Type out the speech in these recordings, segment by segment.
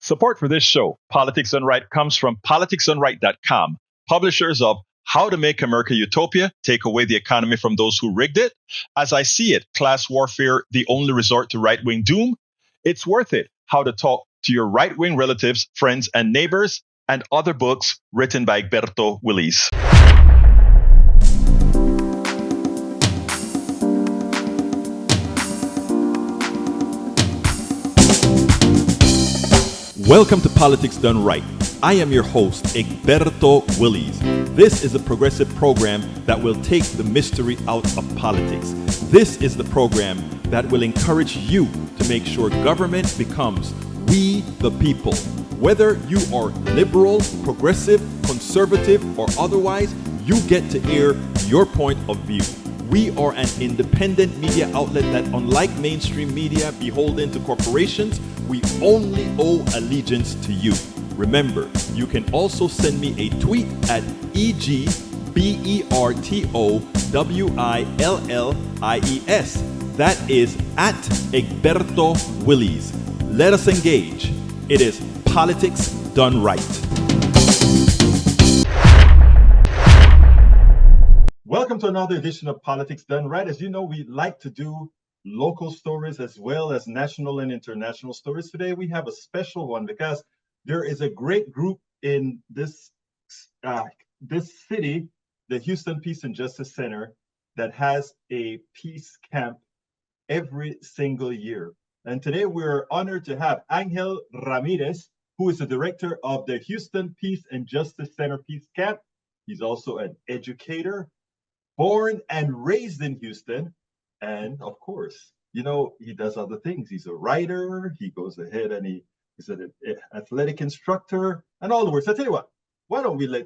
Support for this show, Politics Done Right, comes from politicsdoneright.com, publishers of How to Make America Utopia, Take Away the Economy from Those Who Rigged It, As I See It, Class Warfare, The Only Resort to Right-Wing Doom, It's Worth It, How to Talk to Your Right-Wing Relatives, Friends, and Neighbors, and other books written by Egberto, Willies. Welcome to Politics Done Right. I am your host, Egberto Willies. This is a progressive program that will take the mystery out of politics. This is the program that will encourage you to make sure government becomes we the people. Whether you are liberal, progressive, conservative, or otherwise, you get to air your point of view. We are an independent media outlet that, unlike mainstream media beholden to corporations, we only owe allegiance to you. Remember, you can also send me a tweet at EGBERTOWILLIES. That is at Egberto Willies. Let us engage. It is Politics Done Right. Welcome to another edition of Politics Done Right. As you know, we like to do local stories as well as national and international stories. Today we have a special one because there is a great group in this city, the Houston Peace and Justice Center, that has a peace camp every single year. And today we're honored to have Angel Ramirez, who is the director of the Houston Peace and Justice Center Peace Camp. He's also an educator, born and raised in Houston. And of course, you know, he does other things. He's a writer. He goes ahead and he's an athletic instructor and all the works. I tell you what, why don't we let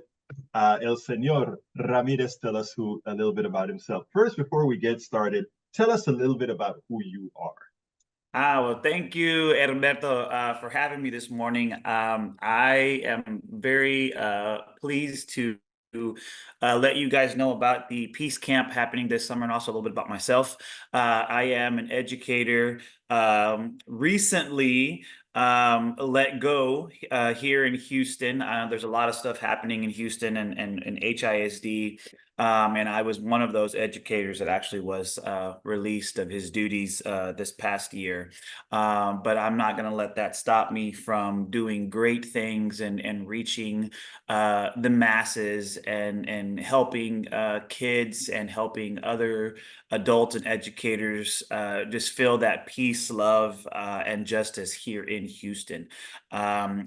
El Señor Ramirez tell us a little bit about himself. First, before we get started, tell us a little bit about who you are. Well, thank you, Egberto, for having me this morning. I am very pleased to let you guys know about the Peace Camp happening this summer, and also a little bit about myself. I am an educator, recently let go here in Houston. There's a lot of stuff happening in Houston and HISD. And I was one of those educators that actually was released of his duties this past year. But I'm not going to let that stop me from doing great things and reaching the masses and helping kids and helping other adults and educators just feel that peace, love, and justice here in Houston. I've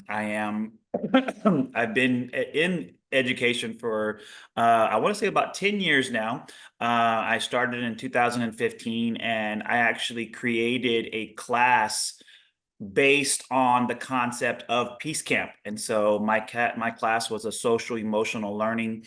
been in education for I want to say about 10 years now. I started in 2015, and I actually created a class based on the concept of Peace Camp. And so my class was a social emotional learning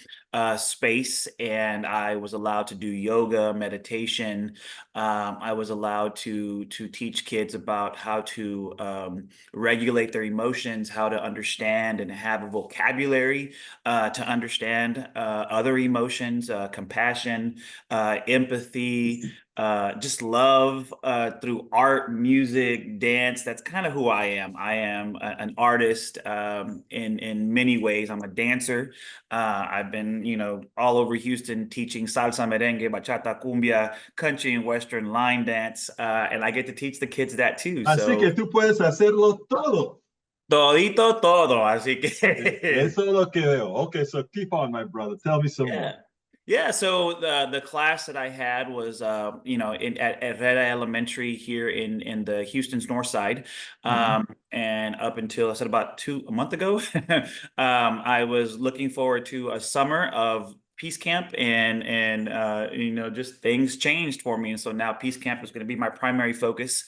space, and I was allowed to do yoga, meditation. I was allowed to teach kids about how to regulate their emotions, how to understand and have a vocabulary to understand other emotions, compassion, empathy, just love through art, music, dance. That's kind of who I am. I am an artist in many ways. I'm a dancer. I've been, all over Houston teaching salsa, merengue, bachata, cumbia, country and western line dance, and I get to teach the kids that too. Así que tú puedes hacerlo todo. Todito todo, así que Eso es lo que veo. Okay, so keep on, my brother. Tell me some more. Yeah, so the class that I had was, at Reda Elementary here in the Houston's North Side, and up until I said about a month ago, I was looking forward to a summer of Peace Camp, and just things changed for me, and so now Peace Camp is going to be my primary focus.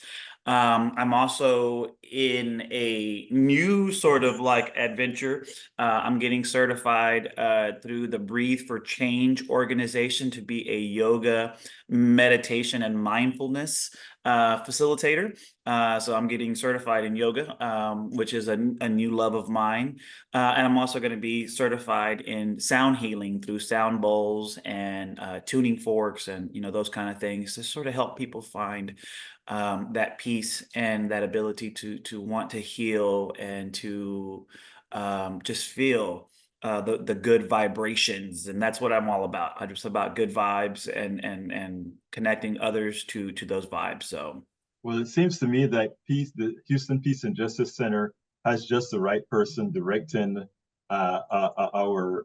I'm also in a new sort of like adventure. I'm getting certified through the Breathe for Change organization to be a yoga meditation and mindfulness facilitator. So I'm getting certified in yoga, which is a new love of mine. And I'm also going to be certified in sound healing through sound bowls and tuning forks and, those kind of things to sort of help people find that peace and that ability to want to heal and to just feel the good vibrations. And that's what I'm all about. I'm just about good vibes and connecting others to those vibes. So Well, it seems to me that the Houston Peace and Justice Center has just the right person directing our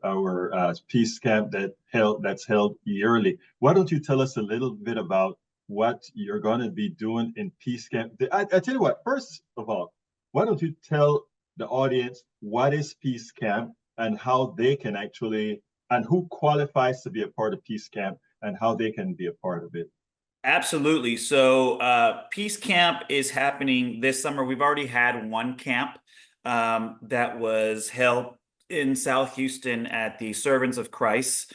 peace camp that's held yearly. Why don't you tell us a little bit about what you're going to be doing in peace camp? I tell you what. First of all, why don't you tell the audience what is peace camp and how they can actually and who qualifies to be a part of peace camp and how they can be a part of it. absolutely. So Peace Camp is happening this summer. We've already had one camp that was held in South Houston at the Servants of Christ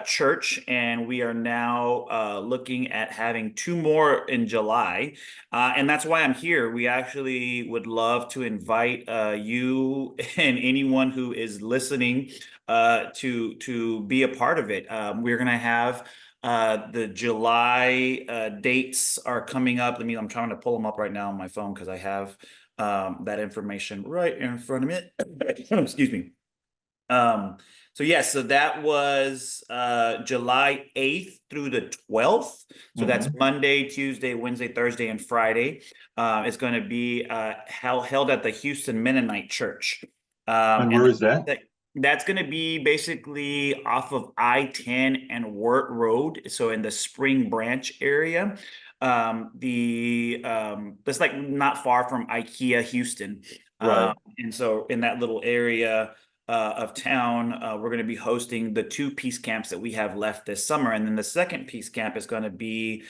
church, and we are now looking at having two more in July, and that's why I'm here. We actually would love to invite you and anyone who is listening to be a part of it. We're going to have the July dates are coming up. I'm trying to pull them up right now on my phone because I have that information right in front of me. Excuse me. So yes, so that was July 8th through the 12th. So that's Monday, Tuesday, Wednesday, Thursday, and Friday. It's going to be held at the Houston Mennonite Church. And where is that? That's going to be basically off of I-10 and Wirt Road, so in the Spring Branch area. That's like not far from IKEA Houston. Right. And so in that little area of town, we're going to be hosting the two peace camps that we have left this summer. And then the second peace camp is going to be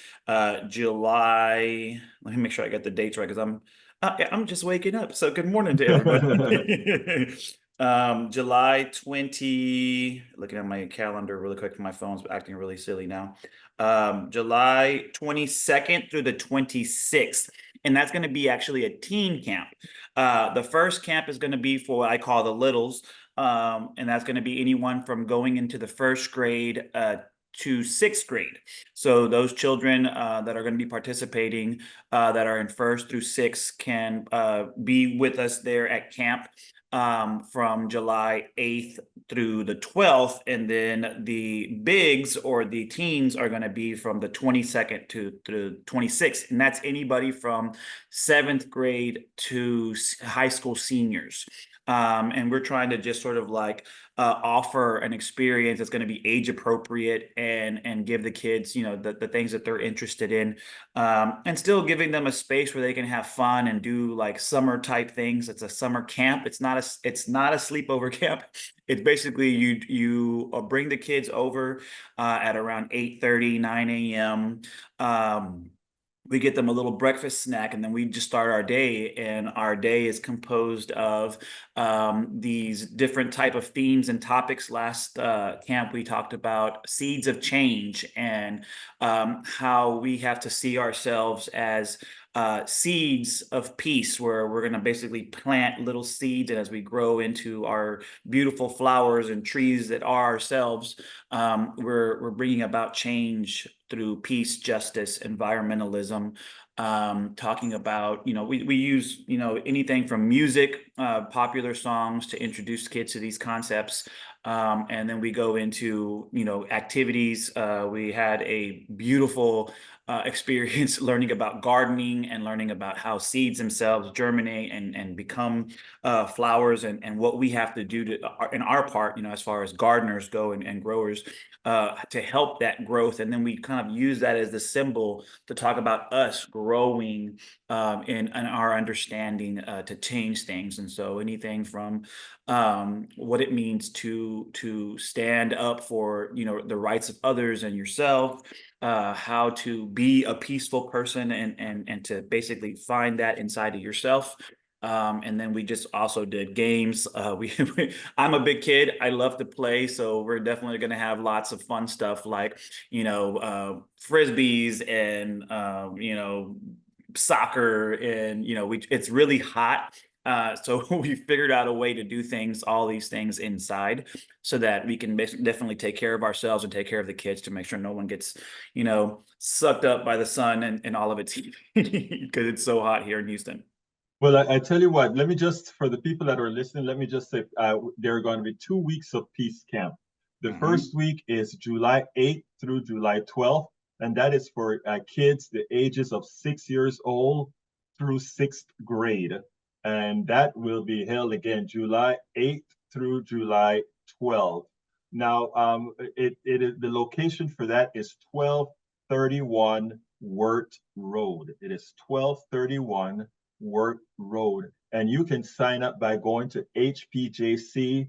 July. Let me make sure I get the dates right because I'm just waking up. So good morning to everybody. July 20, looking at my calendar really quick, my phone's acting really silly now. July 22nd through the 26th. And that's going to be actually a teen camp. The first camp is going to be for what I call the littles. And that's going to be anyone from going into the first grade to sixth grade. So those children that are going to be participating that are in first through sixth can be with us there at camp from July 8th through the 12th. And then the bigs or the teens are going to be from the 22nd to the 26th. And that's anybody from seventh grade to high school seniors. And we're trying to just sort of like offer an experience that's going to be age appropriate and give the kids, the things that they're interested in, and still giving them a space where they can have fun and do like summer type things. It's a summer camp. It's not a sleepover camp. It's basically you bring the kids over at around 8:30, 9 a.m. We get them a little breakfast snack, and then we just start our day. And our day is composed of these different type of themes and topics. Last camp, we talked about seeds of change and how we have to see ourselves as seeds of peace, where we're going to basically plant little seeds, and as we grow into our beautiful flowers and trees that are ourselves, we're bringing about change through peace, justice, environmentalism, talking about, we use, anything from music, popular songs to introduce kids to these concepts. And then we go into, activities. We had a beautiful experience learning about gardening and learning about how seeds themselves germinate and become flowers, and what we have to do in our part, as far as gardeners go and growers, to help that growth. And then we kind of use that as the symbol to talk about us growing in our understanding to change things. And so anything from what it means to stand up for, the rights of others and yourself, how to be a peaceful person and to basically find that inside of yourself. And then we just also did games. I'm a big kid. I love to play, so we're definitely going to have lots of fun stuff like, frisbees and soccer, and it's really hot. So we figured out a way to do all these things inside, so that we can definitely take care of ourselves and take care of the kids to make sure no one gets, sucked up by the sun and all of its heat because it's so hot here in Houston. Well, I tell you what, let me just, for the people that are listening, let me just say there are going to be 2 weeks of Peace Camp. The Mhm. first week is July 8th through July 12th, and that is for kids the ages of 6 years old through sixth grade. And that will be held again July 8th through July 12th. Now, it is the location for that is 1231 Wirt Road. It is 1231 Wirt Road. And you can sign up by going to hpjc.org.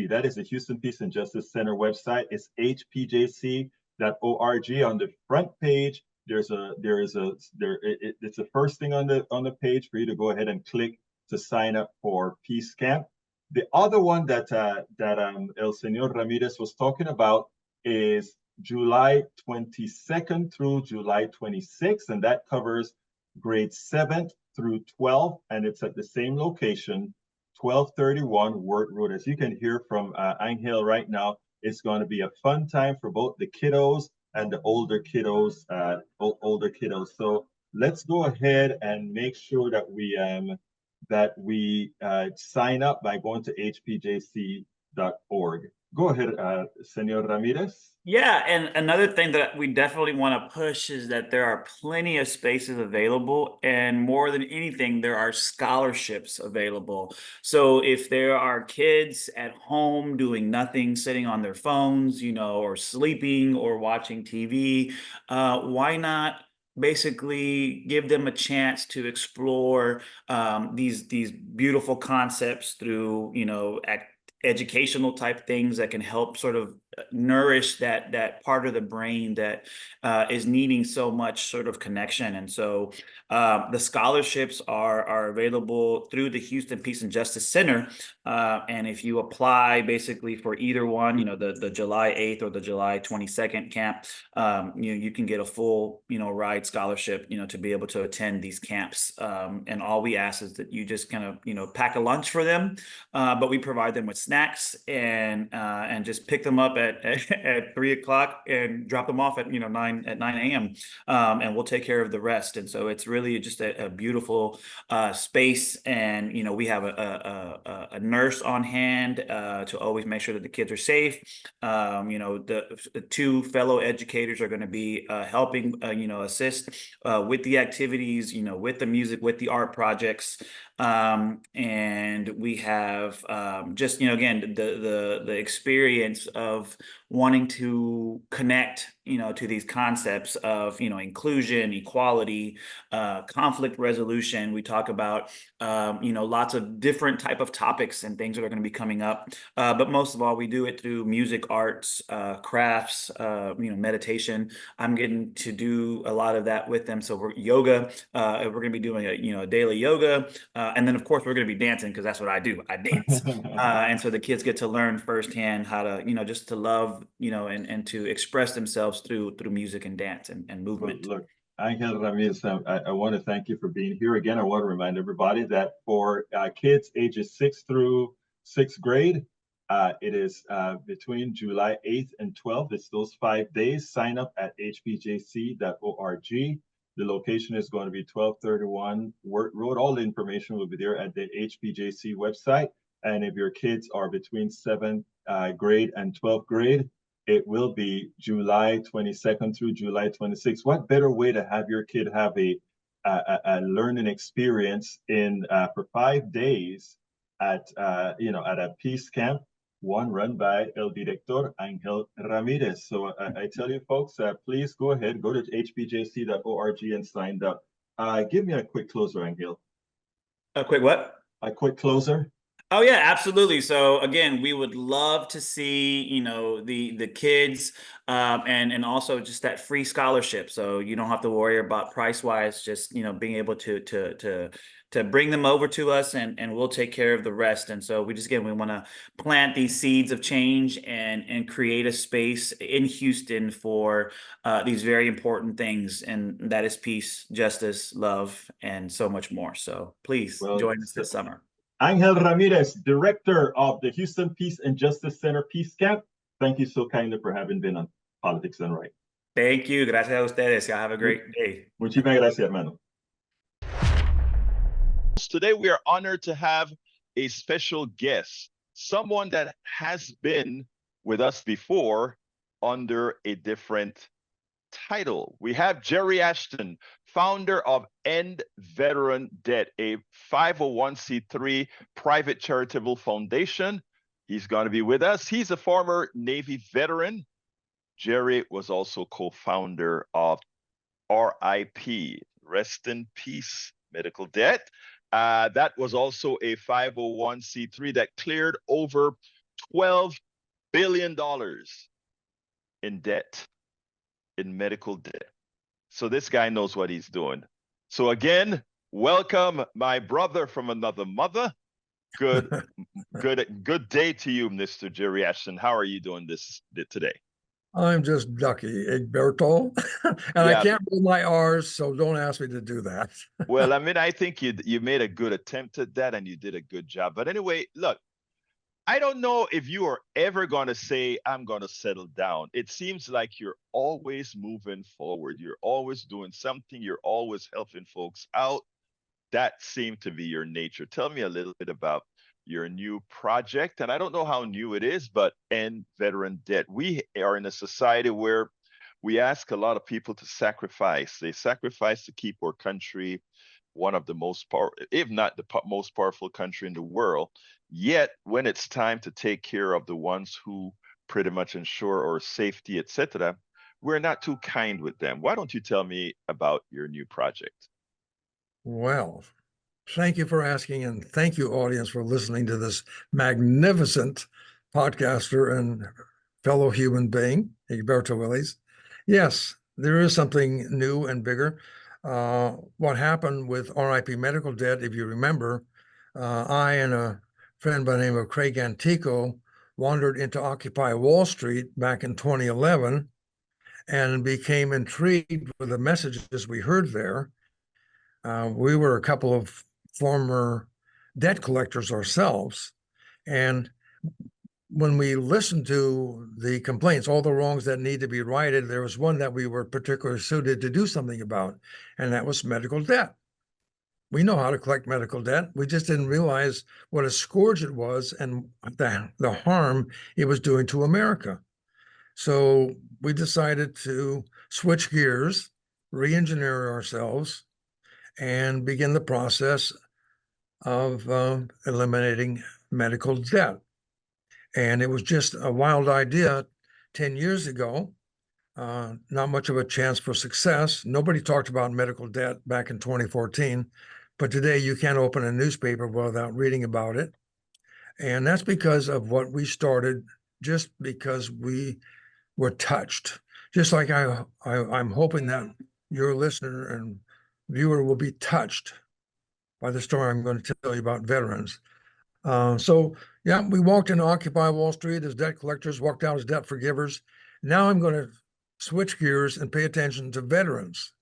That is the Houston Peace and Justice Center website. It's hpjc.org. On the front page, it's the first thing on the page for you to go ahead and click to sign up for Peace Camp. The other one that El Señor Ramirez was talking about is July 22nd through July 26th, and that covers grade 7th through 12th, and it's at the same location, 1231 Wirt Road. As you can hear from Angel right now, it's going to be a fun time for both the kiddos and the older kiddos. So let's go ahead and make sure that we sign up by going to hpjc.org. Go ahead, Senor Ramirez. Yeah, and another thing that we definitely want to push is that there are plenty of spaces available, and more than anything, there are scholarships available. So if there are kids at home doing nothing, sitting on their phones, or sleeping or watching TV, why not basically give them a chance to explore these beautiful concepts through, educational type things that can help sort of nourish that part of the brain that is needing so much sort of connection. And so the scholarships are available through the Houston Peace and Justice Center. And if you apply basically for either one, the July 8th or the July 22nd camp, you can get a full, ride scholarship, to be able to attend these camps. And all we ask is that you just kind of, pack a lunch for them, but we provide them with snacks and just pick them up at 3 o'clock and drop them off at 9 a.m. And we'll take care of the rest. And so it's really just a beautiful space, and we have a nurse on hand to always make sure that the kids are safe. The two fellow educators are going to be helping assist with the activities, with the music, with the art projects. And we have just again the experience of wanting to connect to these concepts of inclusion, equality, conflict resolution. We talk about lots of different type of topics and things that are going to be coming up, but most of all we do it through music, arts, crafts, meditation. I'm getting to do a lot of that with them. So we're yoga, we're going to be doing a daily yoga, and then of course we're going to be dancing, because that's what I do. I dance. And so the kids get to learn firsthand how to, just to love, and to express themselves through music and dance and movement. Well, look, Angel Ramirez, I want to thank you for being here again. I want to remind everybody that for kids ages 6 through sixth grade, it is between July 8th and 12th. It's those 5 days. Sign up at hpjc.org. The location is going to be 1231 Wirt Road. All the information will be there at the HPJC website. And if your kids are between 7th grade and 12th grade, it will be July 22nd through July 26th. What better way to have your kid have a learning experience for 5 days at a peace camp, one run by El Director Angel Ramirez. So I tell you folks, please go ahead, go to hpjc.org and sign up. Give me a quick closer, Angel. A quick what? A quick closer. Oh yeah, absolutely. So again, we would love to see, the kids, and also just that free scholarship. So you don't have to worry about price wise, just being able to to bring them over to us, and we'll take care of the rest. And so we want to plant these seeds of change and create a space in Houston for these very important things, and that is peace, justice, love, and so much more. So please join us this summer. Angel Ramirez, director of the Houston Peace and Justice Center Peace Camp. Thank you so kindly for having been on Politics Done Right. Thank you. Gracias a ustedes. Y'all have a great day. Muchísimas gracias, hermano. Today, we are honored to have a special guest, someone that has been with us before under a different title. We have Jerry Ashton, founder of End Veteran Debt, a 501c3 private charitable foundation. He's going to be with us. He's a former Navy veteran. Jerry was also co-founder of RIP, Rest in Peace Medical Debt. That was also a 501c3 that cleared over $12 billion in debt, in medical debt. So this guy knows what he's doing. So again, welcome, my brother from another mother. Good day to you, Mr. Jerry Ashton. How are you doing today? I'm just ducky, Egberto, and yeah. I can't read my R's, so don't ask me to do that. Well, I mean, I think you made a good attempt at that, and you did a good job. But anyway, look, I don't know if you are ever going to say, I'm going to settle down. It seems like you're always moving forward. You're always doing something. You're always helping folks out. That seemed to be your nature. Tell me a little bit about your new project. And I don't know how new it is, but End Veteran Debt. We are in a society where we ask a lot of people to sacrifice. They sacrifice to keep our country one of the most powerful, if not the most powerful country in the world. Yet when it's time to take care of the ones who pretty much ensure our safety, etc., we're not too kind with them. Why don't you tell me about your new project? Well, thank you for asking, and thank you, audience, for listening to this magnificent podcaster and fellow human being, Egberto Willies. Yes, there is something new and bigger. What happened with RIP Medical Debt, if you remember, I and a friend by the name of Craig Antico wandered into Occupy Wall Street back in 2011 and became intrigued with the messages we heard there. We were a couple of former debt collectors ourselves. And when we listened to the complaints, all the wrongs that need to be righted, there was one that we were particularly suited to do something about, and that was medical debt. We know how to collect medical debt. We just didn't realize what a scourge it was and the harm it was doing to America. So we decided to switch gears, re-engineer ourselves, and begin the process of eliminating medical debt. And it was just a wild idea 10 years ago, not much of a chance for success. Nobody talked about medical debt back in 2014, but today you can't open a newspaper without reading about it. And that's because of what we started, just because we were touched. Just like I'm hoping that your listener and viewer will be touched by the story I'm going to tell you about veterans. So yeah, we walked into Occupy Wall Street as debt collectors, walked out as debt forgivers. Now I'm going to switch gears and pay attention to veterans,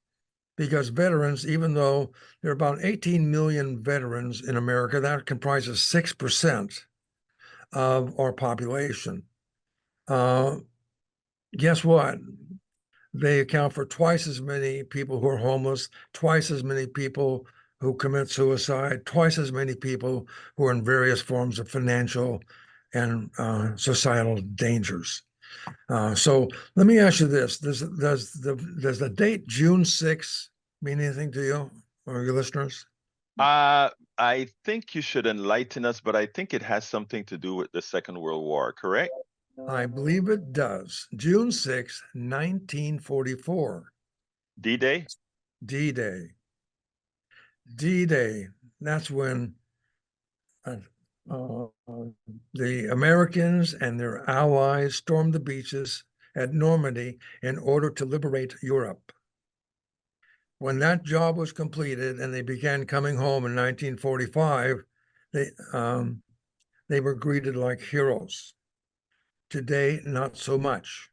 because veterans, even though there are about 18 million veterans in America, that comprises 6% of our population. Guess what? They account for twice as many people who are homeless, twice as many people who commit suicide, twice as many people who are in various forms of financial and societal dangers. So let me ask you this: does the date June 6 mean anything to you or your listeners? I think you should enlighten us, but I think it has something to do with the Second World War, correct? I believe it does. June 6, 1944. D-Day? D-Day. D-Day. That's when the Americans and their allies stormed the beaches at Normandy in order to liberate Europe. When that job was completed and they began coming home in 1945, they were greeted like heroes. Today, not so much.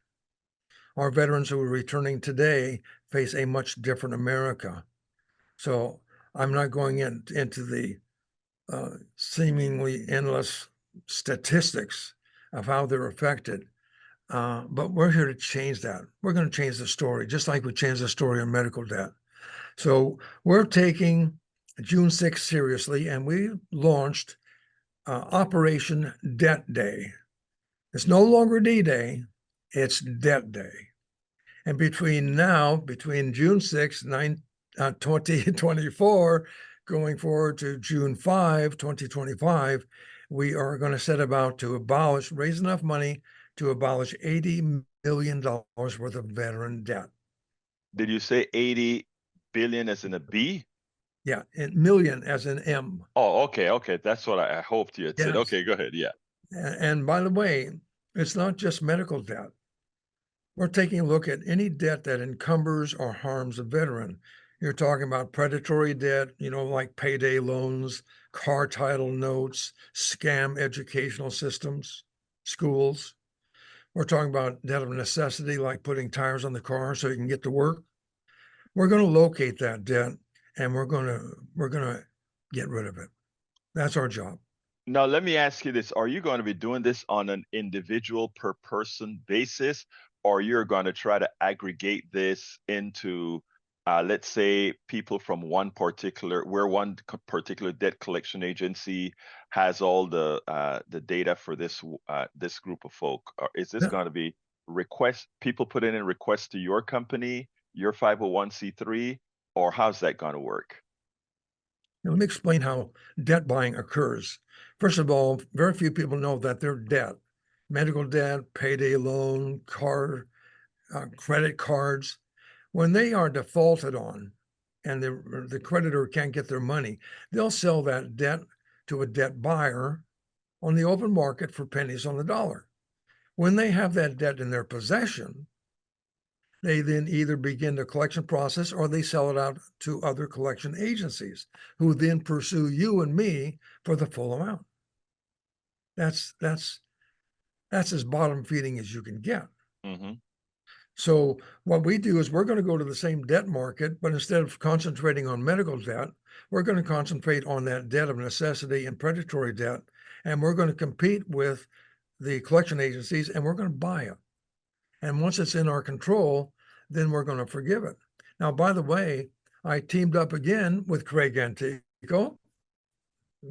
Our veterans who are returning today face a much different America. So I'm not going into the seemingly endless statistics of how they're affected. But we're here to change that. We're going to change the story, just like we changed the story on medical debt. So we're taking June 6th seriously, and we launched Operation Debt Day. It's no longer D-Day, it's Debt Day. And between June 6th, 2024, going forward to June 5, 2025, we are going to set about to raise enough money to abolish $80 million worth of veteran debt. Did you say 80 billion as in a B? Yeah, and million as in M. Oh, okay. That's what I hoped you had said. Yes. Okay, go ahead. Yeah. And by the way, it's not just medical debt. We're taking a look at any debt that encumbers or harms a veteran. You're talking about predatory debt, like payday loans, car title notes, scam educational systems, schools. We're talking about debt of necessity, like putting tires on the car so you can get to work. We're going to locate that debt and we're going to get rid of it. That's our job. Now, let me ask you this. Are you going to be doing this on an individual per person basis, or you're going to try to aggregate this into, let's say, people from one particular debt collection agency has all the data for this group of folk? Or is this going to be people put in requests to your company, your 501c3, or how's that going to work? Now, let me explain how debt buying occurs. First of all, very few people know that their debt, medical debt, payday loan, credit cards, when they are defaulted on and the creditor can't get their money, they'll sell that debt to a debt buyer on the open market for pennies on the dollar. When they have that debt in their possession, they then either begin the collection process or they sell it out to other collection agencies who then pursue you and me for the full amount. That's as bottom feeding as you can get. Mm-hmm. So what we do is we're going to go to the same debt market, but instead of concentrating on medical debt, we're going to concentrate on that debt of necessity and predatory debt. And we're going to compete with the collection agencies and we're going to buy it. And once it's in our control, then we're going to forgive it. Now, by the way, I teamed up again with Craig Antico,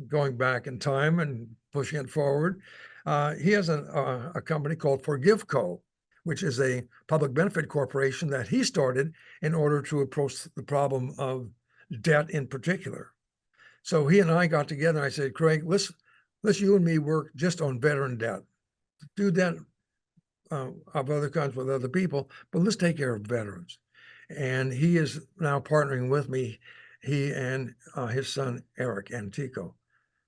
going back in time and pushing it forward. He has a company called ForgiveCo, which is a public benefit corporation that he started in order to approach the problem of debt in particular. So he and I got together and I said, Craig, let's you and me work just on veteran debt. Do debt of other kinds with other people, but let's take care of veterans. And he is now partnering with me, he and his son, Eric Antico.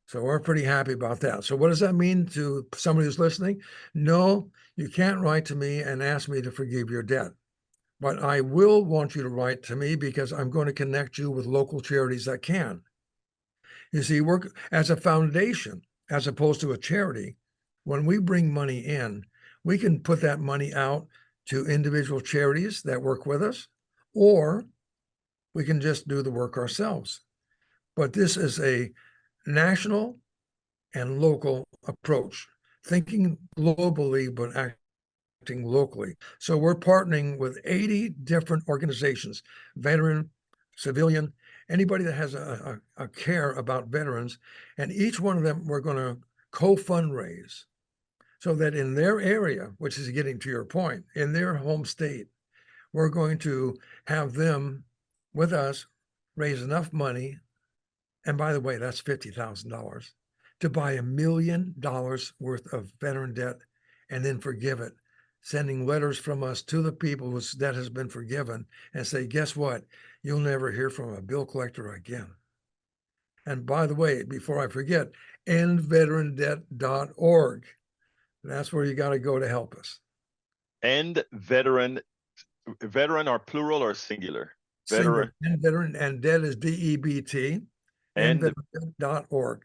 So we're pretty happy about that. So what does that mean to somebody who's listening? No, you can't write to me and ask me to forgive your debt. But I will want you to write to me because I'm going to connect you with local charities that can. You see, work as a foundation, as opposed to a charity. When we bring money in, we can put that money out to individual charities that work with us, or we can just do the work ourselves. But this is a national and local approach, thinking globally, but acting locally. So we're partnering with 80 different organizations, veteran, civilian, anybody that has a care about veterans, and each one of them we're going to co-fundraise so that in their area, which is getting to your point, in their home state, we're going to have them with us raise enough money. And by the way, that's $50,000 to buy $1 million worth of veteran debt and then forgive it, sending letters from us to the people whose debt has been forgiven and say, guess what? You'll never hear from a bill collector again. And by the way, before I forget, endveterandebt.org. That's where you got to go to help us. And veteran are plural or singular? Veteran Veteran, and debt is DEBT, and nveteran.org.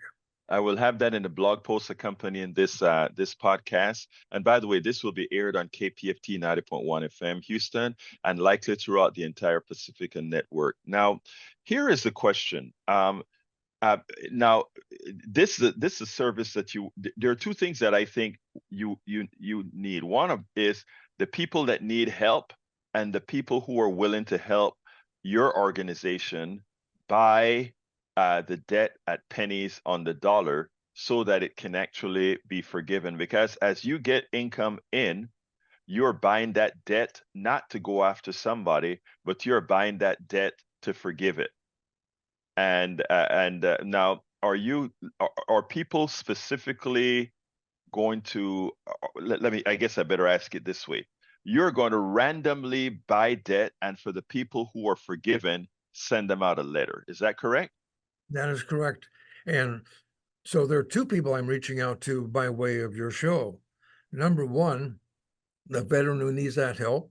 I will have that in the blog post accompanying this this podcast. And by the way, this will be aired on KPFT 90.1 FM Houston and likely throughout the entire Pacifica network. Now, here is the question. Now, this is a service that there are two things that I think you need. One is the people that need help and the people who are willing to help your organization buy the debt at pennies on the dollar so that it can actually be forgiven. Because as you get income in, you're buying that debt not to go after somebody, but you're buying that debt to forgive it. And now, are people specifically going to, let me, I guess I better ask it this way. You're going to randomly buy debt, and for the people who are forgiven, send them out a letter. Is that correct? That is correct. And so there are two people I'm reaching out to by way of your show. Number one, the veteran who needs that help,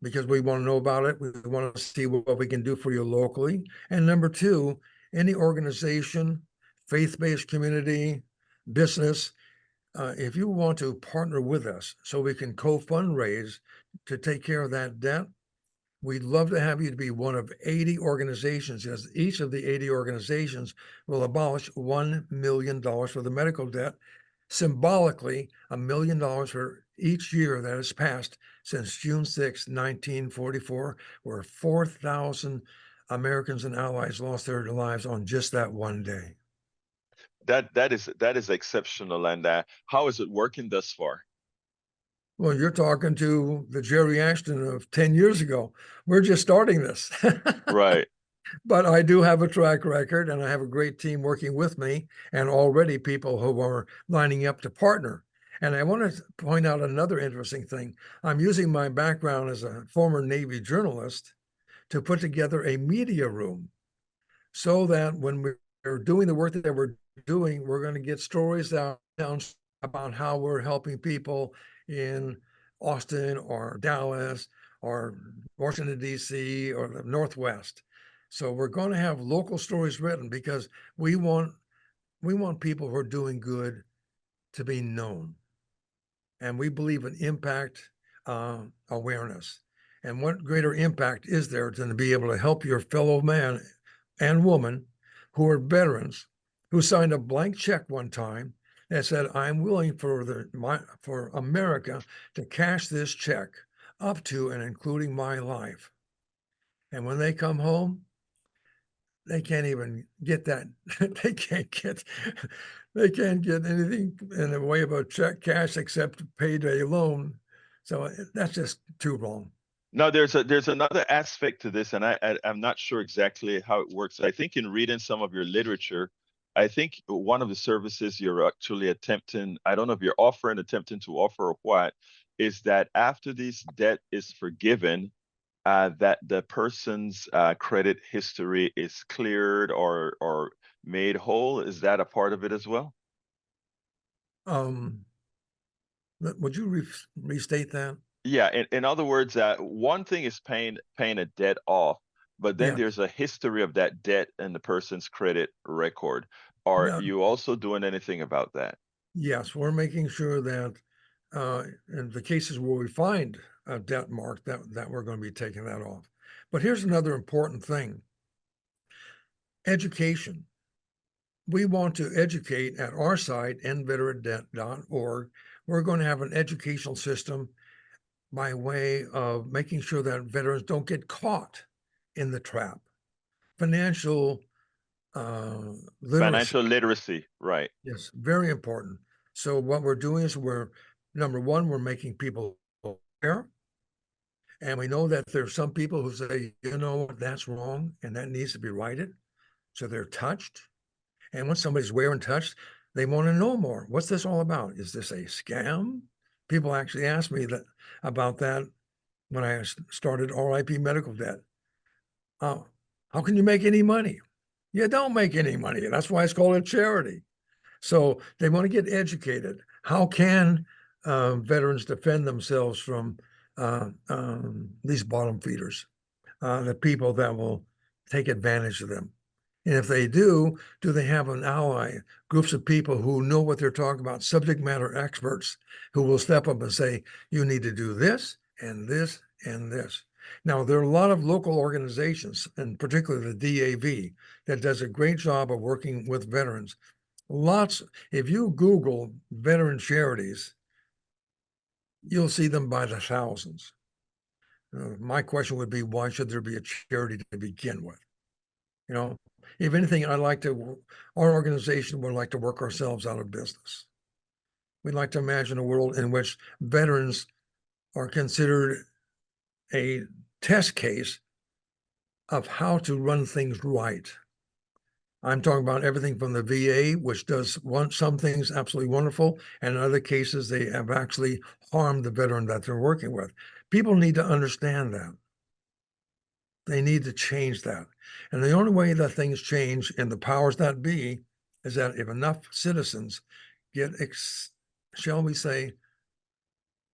because we want to know about it. We want to see what we can do for you locally. And number two, any organization, faith-based community, business, if you want to partner with us so we can co-fundraise to take care of that debt, we'd love to have you to be one of 80 organizations, as each of the 80 organizations will abolish $1 million for the medical debt, symbolically $1 million for each year that has passed since June 6, 1944, where 4,000 Americans and allies lost their lives on just that one day. That is exceptional. And how is it working thus far? Well, you're talking to the Jerry Ashton of 10 years ago. We're just starting this. Right. But I do have a track record, and I have a great team working with me, and already people who are lining up to partner. And I want to point out another interesting thing. I'm using my background as a former Navy journalist to put together a media room so that when we're doing the work that we're doing, we're going to get stories out about how we're helping people in Austin or Dallas or Washington, D.C. or the Northwest. So we're going to have local stories written because we want people who are doing good to be known. And we believe in impact awareness. And what greater impact is there than to be able to help your fellow man and woman who are veterans who signed a blank check one time that said, I'm willing for America to cash this check up to and including my life. And when they come home, they can't even get that. They can't get anything in the way of a check cash except payday loan. So that's just too wrong. Now, there's another aspect to this, and I'm not sure exactly how it works. I think in reading some of your literature, I think one of the services you're actually attempting to offer or what, is that after this debt is forgiven, that the person's credit history is cleared or made whole. Is that a part of it as well? Would you restate that? Yeah, in other words, one thing is paying a debt off, but then there's a history of that debt in the person's credit record. Are you also doing anything about that? Yes, we're making sure that in the cases where we find a debt mark, that we're going to be taking that off. But here's another important thing. Education. We want to educate at our site, nveterandebt.org. We're going to have an educational system by way of making sure that veterans don't get caught in the trap. Financial literacy, right? Yes, very important. So what we're doing is number one, we're making people aware. And we know that there's some people who say, that's wrong and that needs to be righted. So they're touched. And when somebody's aware and touched, they want to know more. What's this all about? Is this a scam? People actually ask me about that when I started RIP Medical Debt. How can you make any money? You don't make any money. That's why it's called a charity. So they want to get educated. How can veterans defend themselves from these bottom feeders? the people that will take advantage of them. And if they do they have an ally, groups of people who know what they're talking about, subject matter experts who will step up and say, you need to do this and this and this. Now, there are a lot of local organizations, and particularly the DAV, that does a great job of working with veterans. Lots, if you Google veteran charities, you'll see them by the thousands. My question would be, why should there be a charity to begin with? You know, if anything, our organization would like to work ourselves out of business. We'd like to imagine a world in which veterans are considered a test case of how to run things right. I'm talking about everything from the VA, which does some things absolutely wonderful, and in other cases, they have actually harmed the veteran that they're working with. People need to understand that. They need to change that. And the only way that things change in the powers that be is that if enough citizens get, shall we say,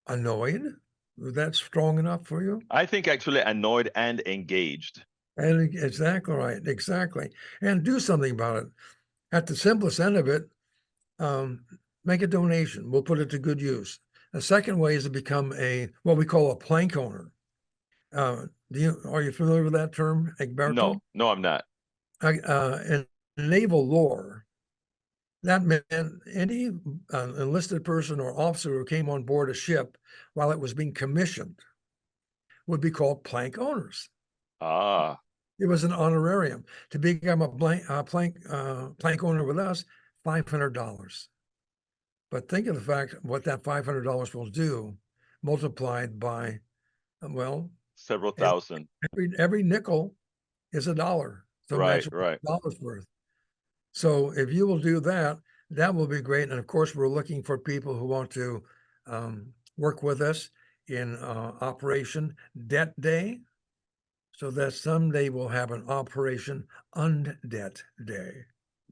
annoyed, is that strong enough for you? I think actually annoyed and engaged. And exactly right, exactly. And do something about it. At the simplest end of it, make a donation. We'll put it to good use. The second way is to become what we call a plank owner. Are you familiar with that term, Egberto? No, I'm not. In naval lore, that meant any enlisted person or officer who came on board a ship while it was being commissioned would be called plank owners. Ah. It was an honorarium. To become a plank owner with us, $500. But think of the fact what that $500 will do, multiplied by, well, several thousand. Every nickel is $1. So right. dollars worth. So if you will do that, that will be great. And of course, we're looking for people who want to work with us in Operation Debt Day, so that someday we'll have an Operation Undebt Day.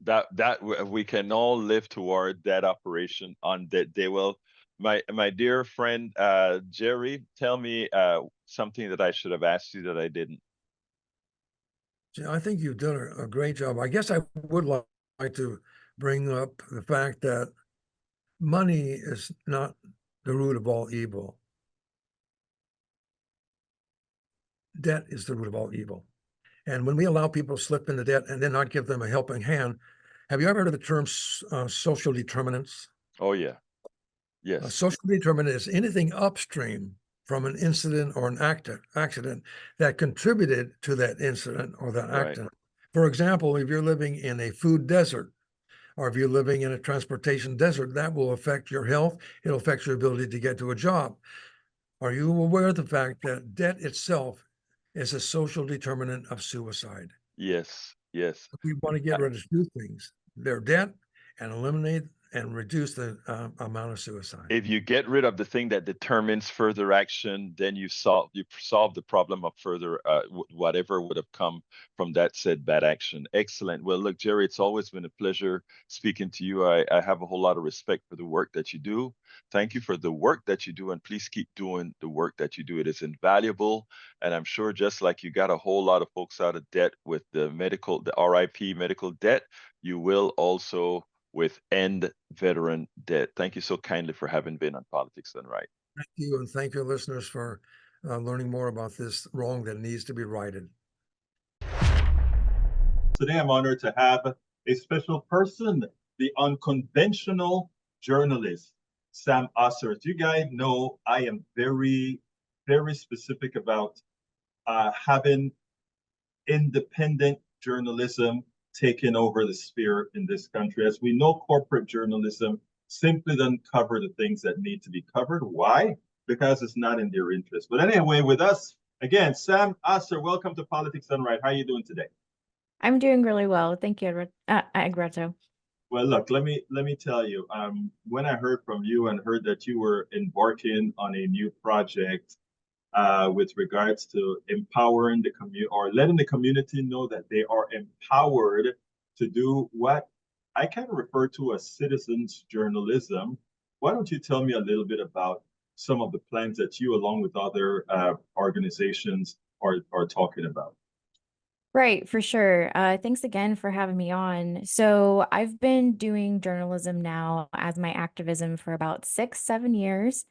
That we can all live toward that operation on that day. Well, my dear friend Jerry, tell me something that I should have asked you that I didn't. I think you've done a great job. I guess I would like to bring up the fact that money is not the root of all evil. Debt is the root of all evil. And when we allow people to slip into debt and then not give them a helping hand, have you ever heard of the term social determinants? Oh, yeah. Yes. A social determinant is anything upstream from an incident or an accident that contributed to that incident or that accident. For example, if you're living in a food desert, or if you're living in a transportation desert, that will affect your health. It'll affect your ability to get to a job. Are you aware of the fact that debt itself is a social determinant of suicide? Yes, yes. We want to get rid of two things: their debt and eliminate and reduce the amount of suicide. If you get rid of the thing that determines further action, then you solve the problem of further whatever would have come from that said bad action. Excellent. Well, look, Jerry, it's always been a pleasure speaking to you. I have a whole lot of respect for the work that you do. Thank you for the work that you do, and please keep doing the work that you do. It is invaluable, and I'm sure just like you got a whole lot of folks out of debt with the RIP medical debt, you will also with End Veteran Debt. Thank you so kindly for having been on Politics Done Right. Thank you, and thank your listeners for learning more about this wrong that needs to be righted. Today, I'm honored to have a special person, the unconventional journalist, Sam Oser. As you guys know, I am very, very specific about having independent journalism taking over the sphere in this country. As we know, corporate journalism simply doesn't cover the things that need to be covered. Why? Because it's not in their interest. But anyway, with us again, Sam Oser, welcome to Politics Done Right. How are you doing today? I'm doing really well. Thank you, Egberto. Well, look, let me tell you, when I heard from you and heard that you were embarking on a new project with regards to empowering the community or letting the community know that they are empowered to do what I kind of refer to as citizens journalism. Why don't you tell me a little bit about some of the plans that you, along with other organizations, are talking about. Right, for sure. Thanks again for having me on. So I've been doing journalism now as my activism for about 6, 7 years.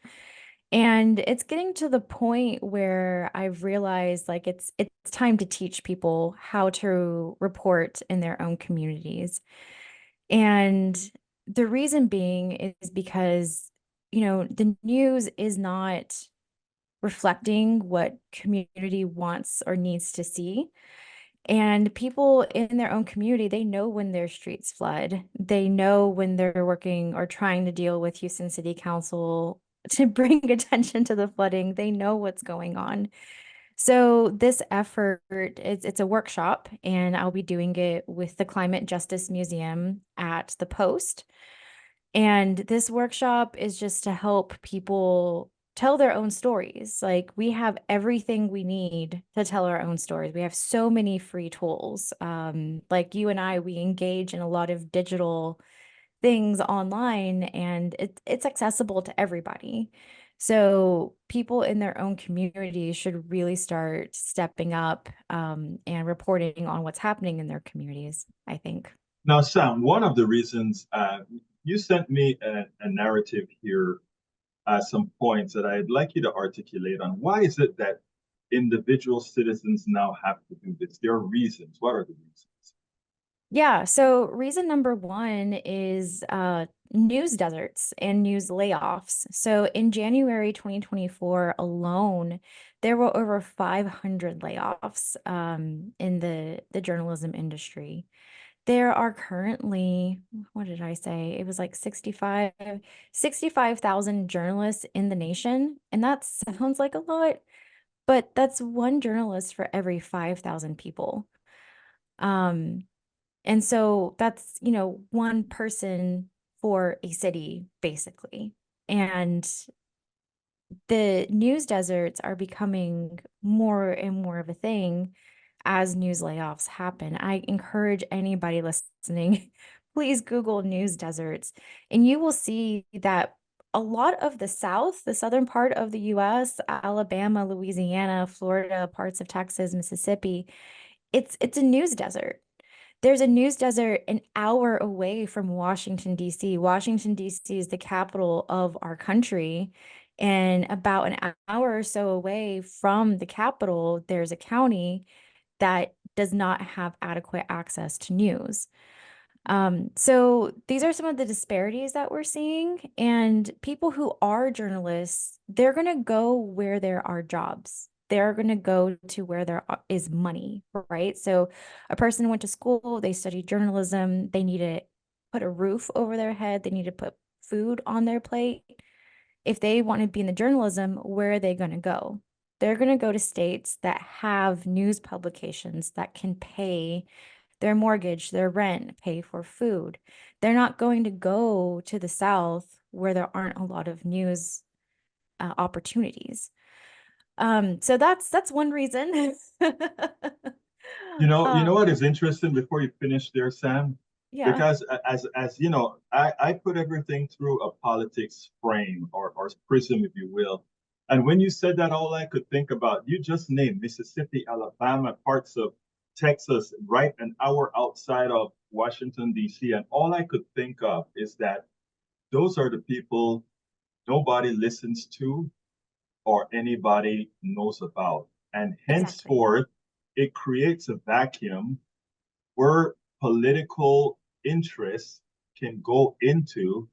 And it's getting to the point where I've realized like it's time to teach people how to report in their own communities. And the reason being is because, the news is not reflecting what community wants or needs to see. And people in their own community, they know when their streets flood. They know when they're working or trying to deal with Houston City Council to bring attention to the flooding. They know what's going on. So this effort, it's a workshop, and I'll be doing it with the Climate Justice Museum at the Post. And this workshop is just to help people tell their own stories. Like, we have everything we need to tell our own stories. We have so many free tools. Like you and I, we engage in a lot of digital things online, and it's accessible to everybody. So people in their own community should really start stepping up and reporting on what's happening in their communities, I think. Now, Sam, one of the reasons you sent me a narrative here, some points that I'd like you to articulate on. Why is it that individual citizens now have to do this? There are reasons. What are the reasons? Yeah, so reason number one is news deserts and news layoffs. So in January 2024 alone, there were over 500 layoffs in the journalism industry. There are currently, what did I say? It was like 65,000 journalists in the nation. And that sounds like a lot, but that's one journalist for every 5,000 people. And so that's, one person for a city, basically. And the news deserts are becoming more and more of a thing as news layoffs happen. I encourage anybody listening, please Google news deserts, and you will see that a lot of the South, the southern part of the US, Alabama, Louisiana, Florida, parts of Texas, Mississippi, it's a news desert. There's a news desert an hour away from Washington, D.C. Washington, D.C. is the capital of our country. And about an hour or so away from the capital, there's a county that does not have adequate access to news. So these are some of the disparities that we're seeing. And people who are journalists, they're going to go where there are jobs. They're going to go to where there is money, right? So a person went to school, they studied journalism, they need to put a roof over their head, they need to put food on their plate. If they want to be in the journalism, where are they going to go? They're going to go to states that have news publications that can pay their mortgage, their rent, pay for food. They're not going to go to the South where there aren't a lot of news opportunities. So that's one reason. You know what is interesting before you finish there, Sam? Yeah. Because as you know, I put everything through a politics frame or prism, if you will. And when you said that, all I could think about, you just named Mississippi, Alabama, parts of Texas, right an hour outside of Washington, D.C. And all I could think of is that those are the people nobody listens to or anybody knows about. And henceforth, it creates a vacuum where political interests can go into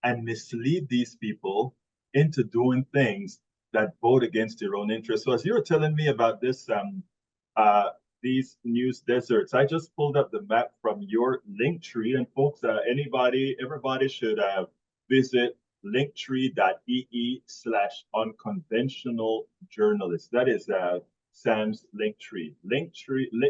and mislead these people into doing things that vote against their own interests. So as you were telling me about this, these news deserts, I just pulled up the map from your link tree, and folks, everybody should visit linktree.ee/unconventional journalist. That is Sam's link tree. Linktr.ee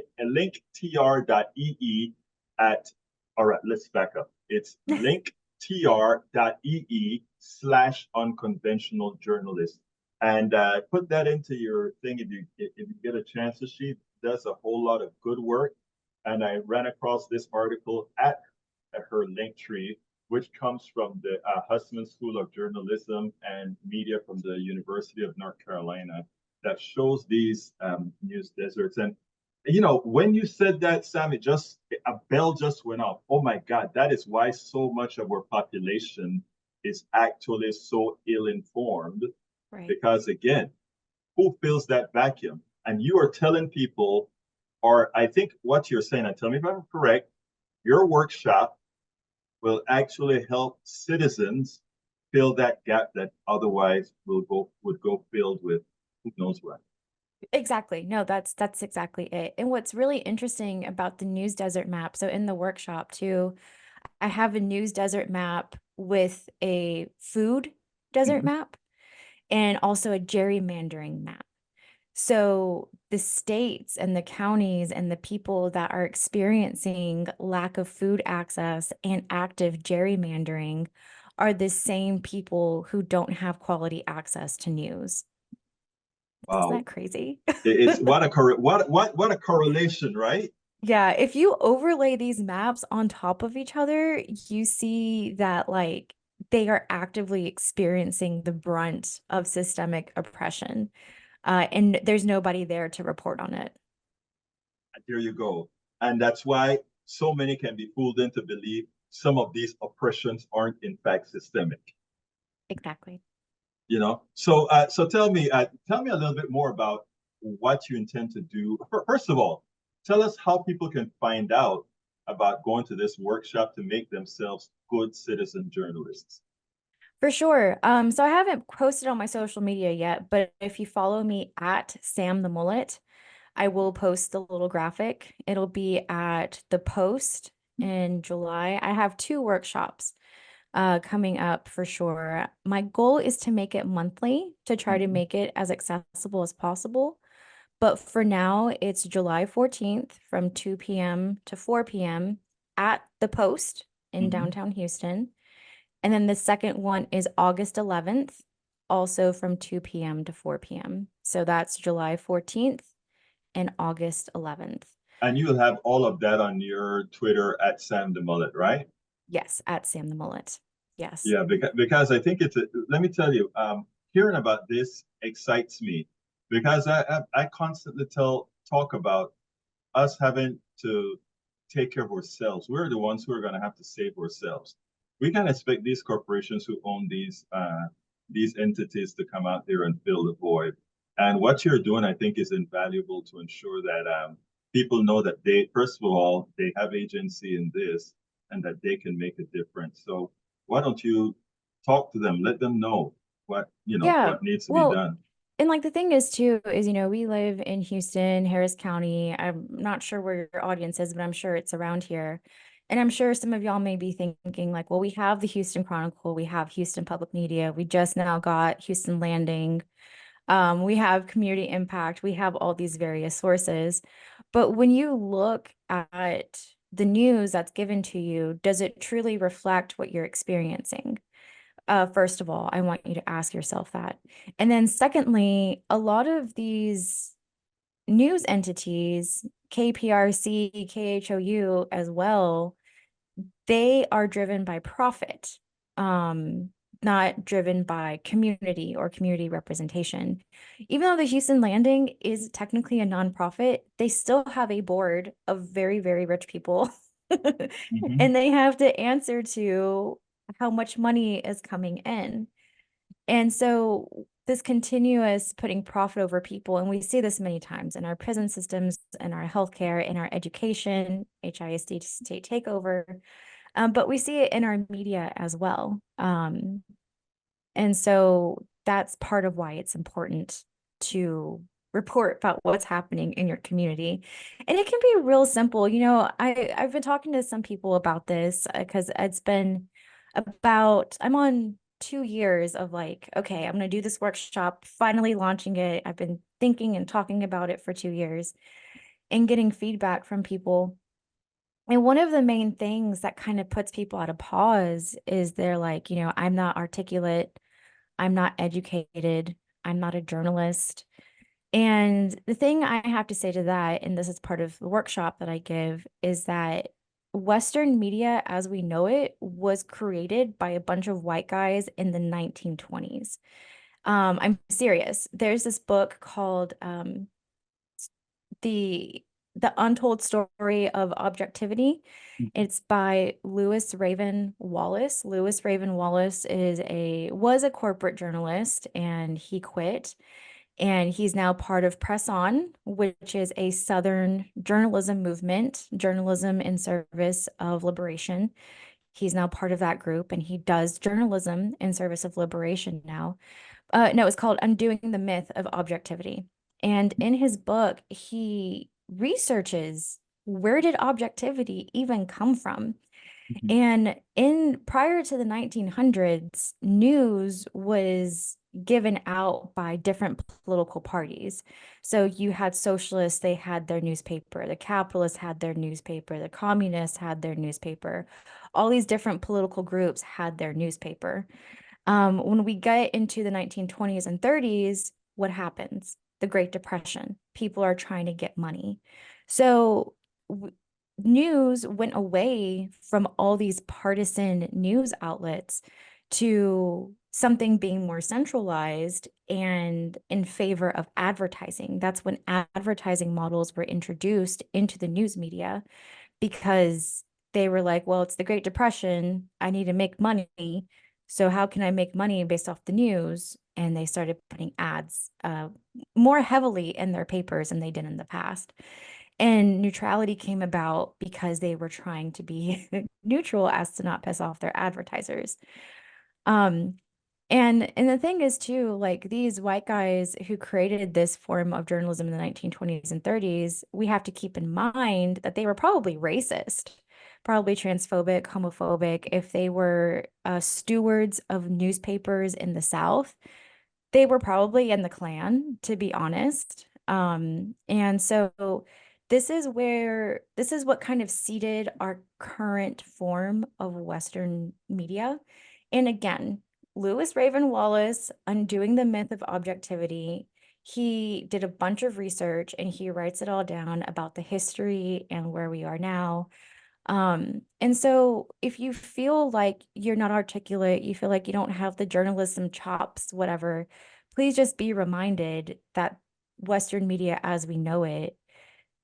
at, all right, let's back up. It's linktr.ee/unconventional journalist. And put that into your thing if you get a chance. She does a whole lot of good work. And I ran across this article at her link tree, which comes from the Hussman School of Journalism and Media from the University of North Carolina. that shows these news deserts. And you know, when you said that, Sam, a bell just went off. Oh my God, that is why so much of our population is actually so ill-informed. Right. Because again, who fills that vacuum? And you are telling people, or I think what you're saying, and tell me if I'm correct, your workshop will actually help citizens fill that gap that otherwise would go filled with who knows what. Exactly. No, that's exactly it. And what's really interesting about the news desert map, so in the workshop too, I have a news desert map with a food desert map and also a gerrymandering map. So the states and the counties and the people that are experiencing lack of food access and active gerrymandering are the same people who don't have quality access to news. Isn't Wow, that crazy? it's what a correlation, right? Yeah, if you overlay these maps on top of each other, you see that like they are actively experiencing the brunt of systemic oppression, and there's nobody there to report on it. There you go. And that's why so many can be fooled into believe some of these oppressions aren't in fact systemic. Exactly. You know, so tell me a little bit more about what you intend to do. First of all, tell us how people can find out about going to this workshop to make themselves good citizen journalists. For sure. So I haven't posted on my social media yet, but if you follow me at Sam the Mullet, I will post the little graphic. It'll be at the Post in July. I have 2 workshops coming up for sure. My goal is to make it monthly, to try to make it as accessible as possible. But for now, it's July 14th from 2 p.m. to 4 p.m. at the Post in downtown Houston. And then the second one is August 11th, also from 2 p.m. to 4 p.m. So that's July 14th and August 11th. And you'll have all of that on your Twitter at Sam the Mullet, right? Yes, at Sam the Mullet. Yes. Yeah, because I think let me tell you, hearing about this excites me because I constantly talk about us having to take care of ourselves. We're the ones who are going to have to save ourselves. We can't expect these corporations who own these entities to come out there and fill the void. And what you're doing, I think, is invaluable to ensure that people know that first of all, they have agency in this and that they can make a difference. So why don't you talk to them, let them know what needs to be done. And like the thing is too, is, we live in Houston, Harris County. I'm not sure where your audience is, but I'm sure it's around here. And I'm sure some of y'all may be thinking like, well, we have the Houston Chronicle, we have Houston Public Media, we just now got Houston Landing, we have Community Impact, we have all these various sources. But when you look at the news that's given to you, does it truly reflect what you're experiencing? First of all, I want you to ask yourself that. And then secondly, a lot of these news entities, KPRC, KHOU as well, they are driven by profit, not driven by community or community representation. Even though the Houston Landing is technically a nonprofit, they still have a board of very, very rich people. And they have to answer to how much money is coming in. And so this continuous putting profit over people, and we see this many times in our prison systems, in our healthcare, in our education, HISD state takeover, but we see it in our media as well. And so that's part of why it's important to report about what's happening in your community. And it can be real simple. I've been talking to some people about this because it's been I'm on 2 years of like, okay, I'm going to do this workshop, finally launching it. I've been thinking and talking about it for 2 years and getting feedback from people. And one of the main things that kind of puts people at a pause is they're like, I'm not articulate, I'm not educated, I'm not a journalist. And the thing I have to say to that, and this is part of the workshop that I give, is that Western media as we know it was created by a bunch of white guys in the 1920s. I'm serious. There's this book called the Untold Story of Objectivity. It's by Lewis Raven Wallace. Lewis Raven Wallace was a corporate journalist, and he quit. And he's now part of Press On, which is a Southern journalism movement, journalism in service of liberation. He's now part of that group, and he does journalism in service of liberation now. No, it's called Undoing the Myth of Objectivity. And in his book, he researches, where did objectivity even come from? And prior to the 1900s, news was given out by different political parties. So you had socialists, they had their newspaper, the capitalists had their newspaper, the communists had their newspaper. All these different political groups had their newspaper. When we get into the 1920s and 30s, what happens? The Great Depression. People are trying to get money. So news went away from all these partisan news outlets to something being more centralized and in favor of advertising. That's when advertising models were introduced into the news media, because they were like, well, it's the Great Depression. I need to make money. So how can I make money based off the news? And they started putting ads more heavily in their papers than they did in the past. And neutrality came about because they were trying to be neutral as to not piss off their advertisers. And the thing is too, like, these white guys who created this form of journalism in the 1920s and 30s, we have to keep in mind that they were probably racist, probably transphobic, homophobic. If they were stewards of newspapers in the South, they were probably in the Klan, to be honest. And so this is what kind of seeded our current form of Western media. And again, Lewis Raven Wallace, Undoing the Myth of Objectivity, he did a bunch of research and he writes it all down about the history and where we are now. And so if you feel like you're not articulate, you feel like you don't have the journalism chops, whatever, please just be reminded that Western media as we know it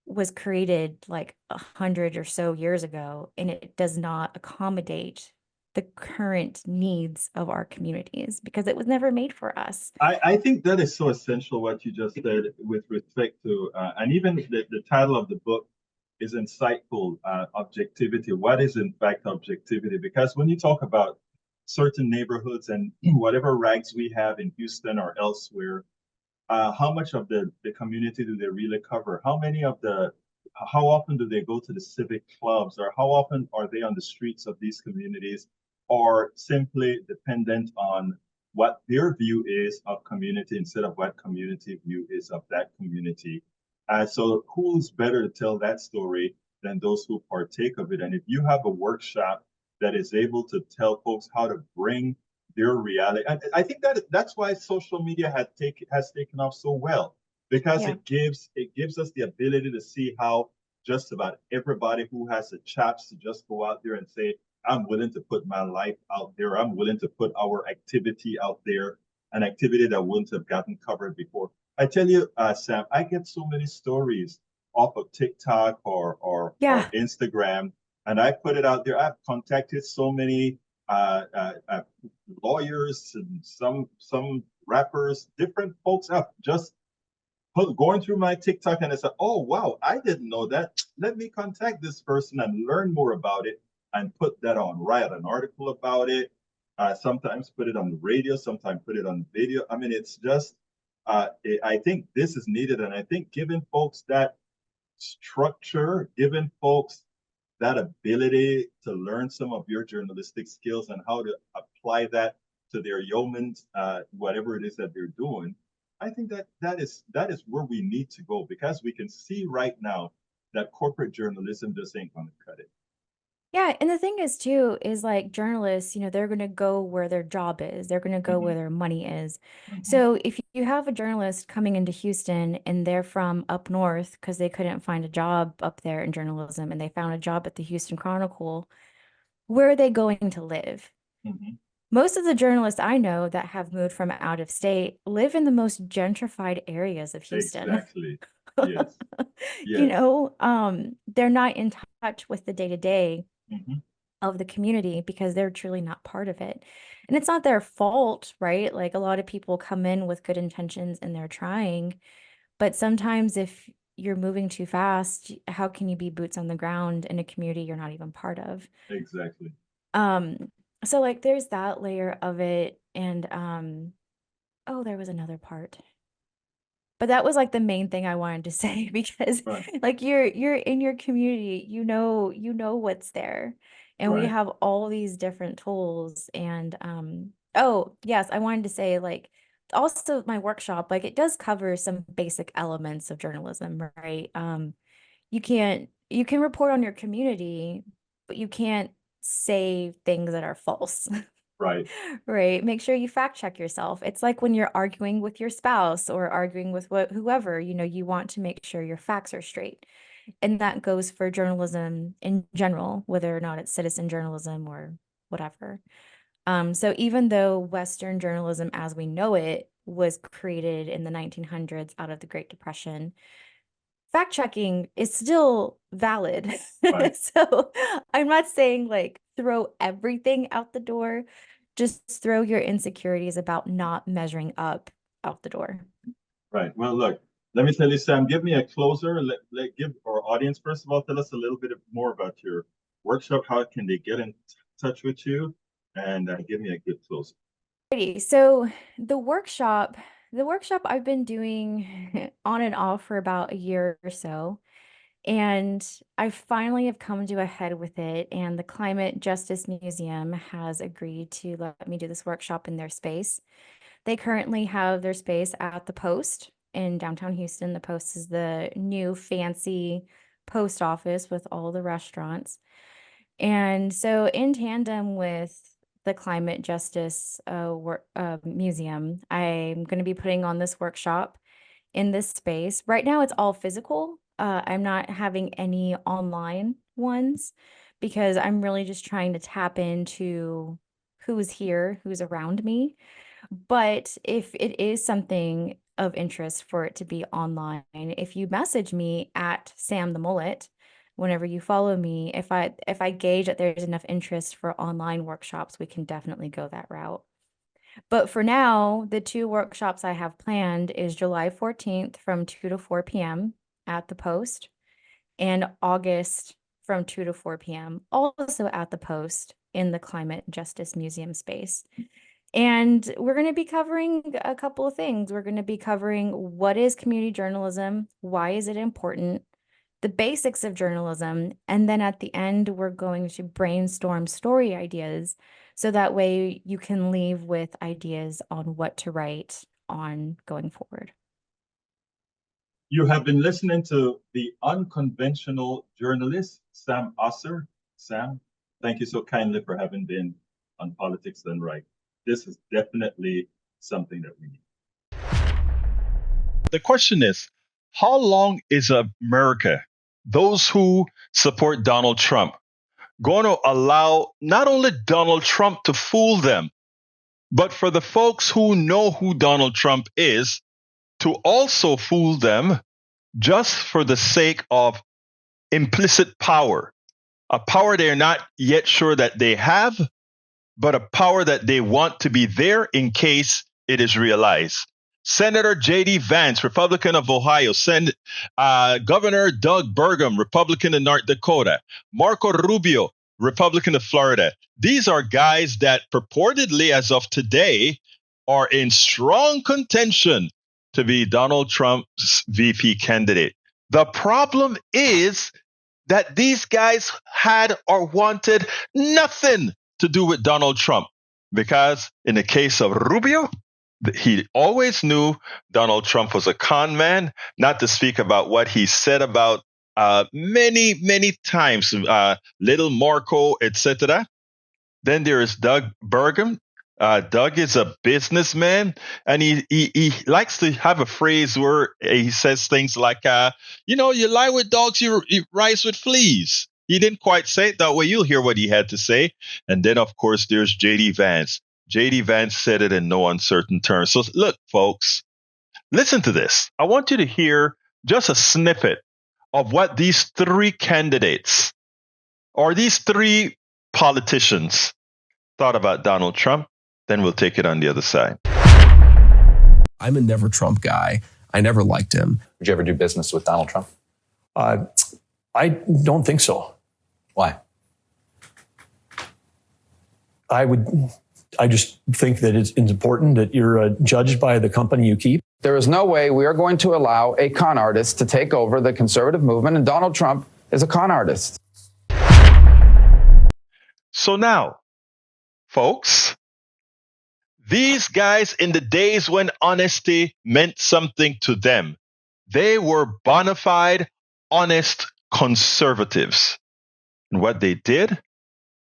was created like 100 or so years ago, and it does not accommodate the current needs of our communities because it was never made for us. I think that is so essential what you just said with respect to, and even the title of the book is insightful, objectivity. What is in fact objectivity? Because when you talk about certain neighborhoods and whatever rags we have in Houston or elsewhere, how much of the community do they really cover? How often do they go to the civic clubs, or how often are they on the streets of these communities, or simply dependent on what their view is of community instead of what community view is of that community? So who's better to tell that story than those who partake of it? And if you have a workshop that is able to tell folks how to bring their reality, and I think that's why social media has taken off so well, because it gives us the ability to see how just about everybody who has the chops to just go out there and say, I'm willing to put my life out there. I'm willing to put our activity out there, an activity that wouldn't have gotten covered before. I tell you, Sam, I get so many stories off of TikTok or Instagram, and I put it out there. I've contacted so many lawyers and some rappers, different folks. I've just going through my TikTok and I said, oh, wow, I didn't know that. Let me contact this person and learn more about it and put that on, write an article about it. Sometimes put it on the radio, sometimes put it on video. I mean, it's just, I think this is needed. And I think giving folks that structure, giving folks that ability to learn some of your journalistic skills and how to apply that to their yeoman's, whatever it is that they're doing, I think that is where we need to go, because we can see right now that corporate journalism just ain't going to cut it. Yeah, and the thing is too, is like journalists, they're going to go where their job is. They're going to go where their money is. So if you have a journalist coming into Houston and they're from up north because they couldn't find a job up there in journalism and they found a job at the Houston Chronicle, where are they going to live? most of the journalists I know that have moved from out of state live in the most gentrified areas of Houston. Exactly. Yes. You Yes. know, they're not in touch with the day-to-day Mhm. of the community because they're truly not part of it. And it's not their fault, right? Like a lot of people come in with good intentions and they're trying, but sometimes if you're moving too fast, how can you be boots on the ground in a community you're not even part of? Exactly. So like there's that layer of it, and oh, there was another part. But that was like the main thing I wanted to say because Right. like you're in your community, you know what's there. And we Right. have all these different tools, and oh, yes, I wanted to say like also my workshop, like it does cover some basic elements of journalism, right? You can report on your community, but you can't say things that are false. Right. Right. Make sure you fact check yourself. It's like when you're arguing with your spouse or arguing with whoever, you want to make sure your facts are straight. And that goes for journalism in general, whether or not it's citizen journalism or whatever. So even though Western journalism as we know it was created in the 1900s out of the Great Depression, fact checking is still valid. Right. So I'm not saying like throw everything out the door, just throw your insecurities about not measuring up out the door. Right. Well, look, let me tell you, Sam, give me a closer. Give our audience, first of all, tell us a little bit more about your workshop. How can they get in touch with you? And give me a good closer. Alrighty, so the workshop I've been doing on and off for about a year or so. And I finally have come to a head with it. And the Climate Justice Museum has agreed to let me do this workshop in their space. They currently have their space at the Post in downtown Houston. The Post is the new fancy post office with all the restaurants. And so, in tandem with the Climate Justice Museum, I'm going to be putting on this workshop in this space. Right now, it's all physical. I'm not having any online ones because I'm really just trying to tap into who's here, who's around me. But if it is something of interest for it to be online, if you message me at Sam the Mullet, whenever you follow me, if I gauge that there's enough interest for online workshops, we can definitely go that route. But for now, the 2 workshops I have planned is July 14th from 2 to 4 p.m. at the Post, and August from 2 to 4 p.m. also at the Post in the Climate Justice Museum space. And we're going to be covering a couple of things. We're going to be covering what is community journalism, why is it important, the basics of journalism, and then at the end, we're going to brainstorm story ideas so that way you can leave with ideas on what to write on going forward. You have been listening to the unconventional journalist, Sam Oser. Sam, thank you so kindly for having been on Politics Done Right. This is definitely something that we need. The question is, how long is America, those who support Donald Trump, going to allow not only Donald Trump to fool them, but for the folks who know who Donald Trump is to also fool them just for the sake of implicit power, a power they're not yet sure that they have, but a power that they want to be there in case it is realized. Senator J.D. Vance, Republican of Ohio, Governor Doug Burgum, Republican of North Dakota, Marco Rubio, Republican of Florida. These are guys that purportedly, as of today, are in strong contention to be Donald Trump's VP candidate. The problem is that these guys had or wanted nothing to do with Donald Trump, because in the case of Rubio, he always knew Donald Trump was a con man, not to speak about what he said about many, many times, little Marco, etc. Then there is Doug Burgum. Doug is a businessman, and he likes to have a phrase where he says things like, you lie with dogs, you rise with fleas. He didn't quite say it that way. You'll hear what he had to say. And then, of course, there's J.D. Vance. J.D. Vance said it in no uncertain terms. So look, folks, listen to this. I want you to hear just a snippet of what these three candidates or these three politicians thought about Donald Trump. Then we'll take it on the other side. I'm a never Trump guy. I never liked him. Would you ever do business with Donald Trump? I don't think so. Why? I just think that it's important that you're judged by the company you keep. There is no way we are going to allow a con artist to take over the conservative movement, and Donald Trump is a con artist. So now, folks, these guys in the days when honesty meant something to them, they were bona fide, honest conservatives. And what they did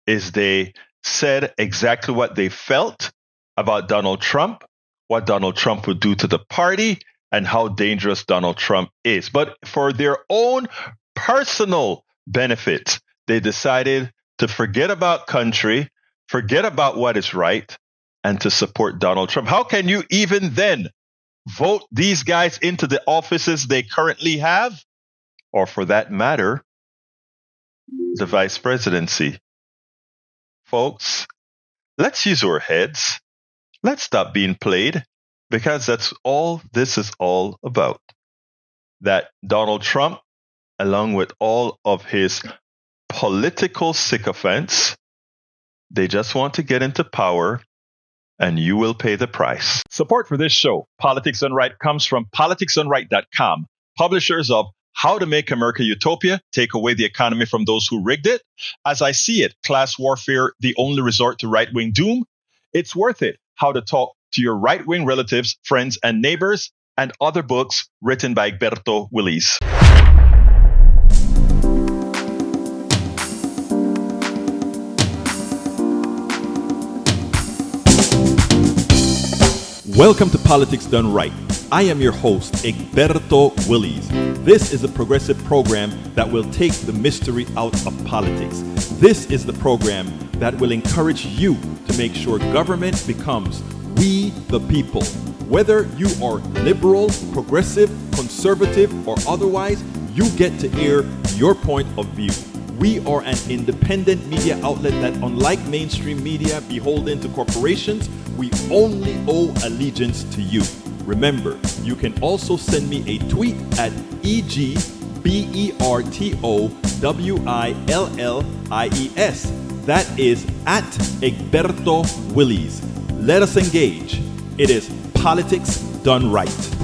is they said exactly what they felt about Donald Trump, what Donald Trump would do to the party, and how dangerous Donald Trump is. But for their own personal benefit, they decided to forget about country, forget about what is right, and to support Donald Trump. How can you even then vote these guys into the offices they currently have? Or for that matter, the vice presidency. Folks, let's use our heads. Let's stop being played, because that's all this is all about. That Donald Trump, along with all of his political sycophants, they just want to get into power, and you will pay the price. Support for this show, Politics Done Right, comes from politicsdoneright.com, publishers of How to Make America Utopia, Take Away the Economy from Those Who Rigged It, As I See It, Class Warfare, The Only Resort to Right-Wing Doom, It's Worth It, How to Talk to Your Right-Wing Relatives, Friends, and Neighbors, and other books written by Egberto, Willies. Welcome to Politics Done Right. I am your host, Egberto Willies. This is a progressive program that will take the mystery out of politics. This is the program that will encourage you to make sure government becomes we the people. Whether you are liberal, progressive, conservative, or otherwise, you get to air your point of view. We are an independent media outlet that, unlike mainstream media beholden to corporations, we only owe allegiance to you. Remember, you can also send me a tweet at EGBERTOWILLIES. That is at Egberto Willies. Let us engage. It is Politics Done Right.